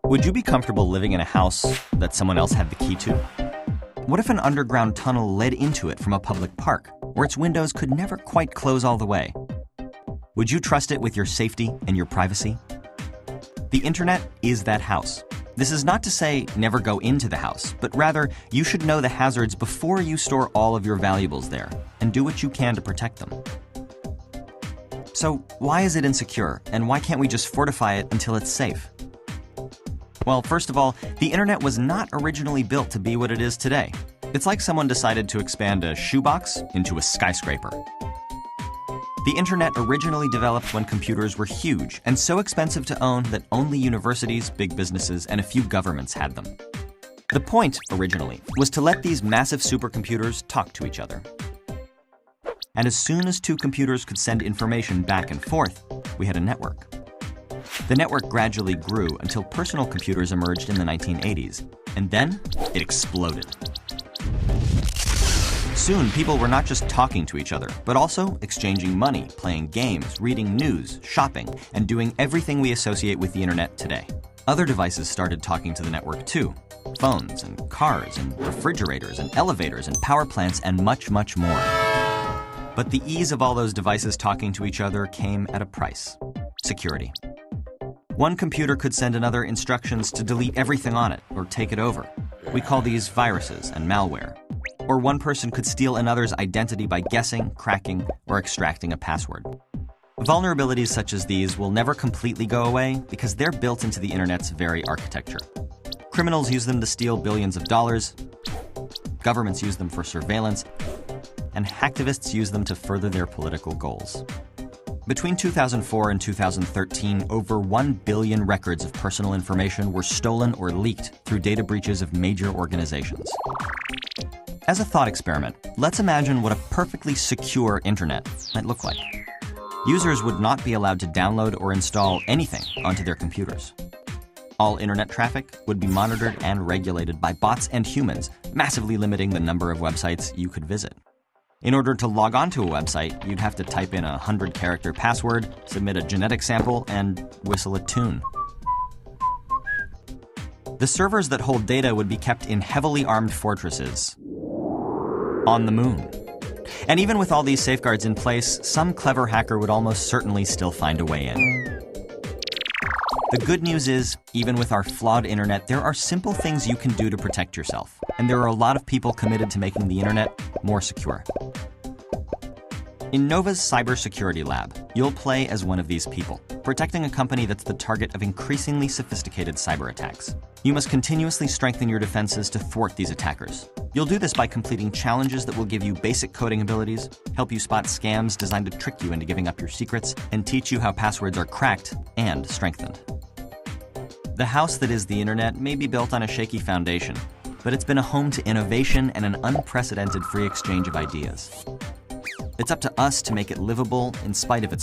Would you be comfortable living in a house that someone else had the key to? What if an underground tunnel led into it from a public park, where its windows could never quite close all the way? Would you trust it with your safety and your privacy? The internet is that house. This is not to say never go into the house, but rather you should know the hazards before you store all of your valuables there, and do what you can to protect them. So why is it insecure, and why can't we just fortify it until it's safe? Well, first of all, the internet was not originally built to be what it is today. It's like someone decided to expand a shoebox into a skyscraper. The internet originally developed when computers were huge and so expensive to own that only universities, big businesses, and a few governments had them. The point, originally, was to let these massive supercomputers talk to each other. And as soon as two computers could send information back and forth, we had a network. The network gradually grew until personal computers emerged in the 1980s, and then it exploded. Soon, people were not just talking to each other, but also exchanging money, playing games, reading news, shopping, and doing everything we associate with the internet today. Other devices started talking to the network too. Phones and cars and refrigerators and elevators and power plants and much, much more. But the ease of all those devices talking to each other came at a price: security. One computer could send another instructions to delete everything on it or take it over. We call these viruses and malware. Or one person could steal another's identity by guessing, cracking, or extracting a password. Vulnerabilities such as these will never completely go away because they're built into the internet's very architecture. Criminals use them to steal billions of dollars, governments use them for surveillance, and hacktivists use them to further their political goals. Between 2004 and 2013, over 1 billion records of personal information were stolen or leaked through data breaches of major organizations. As a thought experiment, let's imagine what a perfectly secure internet might look like. Users would not be allowed to download or install anything onto their computers. All internet traffic would be monitored and regulated by bots and humans, massively limiting the number of websites you could visit. In order to log on to a website, you'd have to type in a 100-character password, submit a genetic sample, and whistle a tune. The servers that hold data would be kept in heavily armed fortresses on the moon. And even with all these safeguards in place, some clever hacker would almost certainly still find a way in. The good news is, even with our flawed internet, there are simple things you can do to protect yourself. And there are a lot of people committed to making the internet more secure. In Nova's Cybersecurity Lab, you'll play as one of these people, protecting a company that's the target of increasingly sophisticated cyber attacks. You must continuously strengthen your defenses to thwart these attackers. You'll do this by completing challenges that will give you basic coding abilities, help you spot scams designed to trick you into giving up your secrets, and teach you how passwords are cracked and strengthened. The house that is the internet may be built on a shaky foundation, but it's been a home to innovation and an unprecedented free exchange of ideas. It's up to us to make it livable in spite of its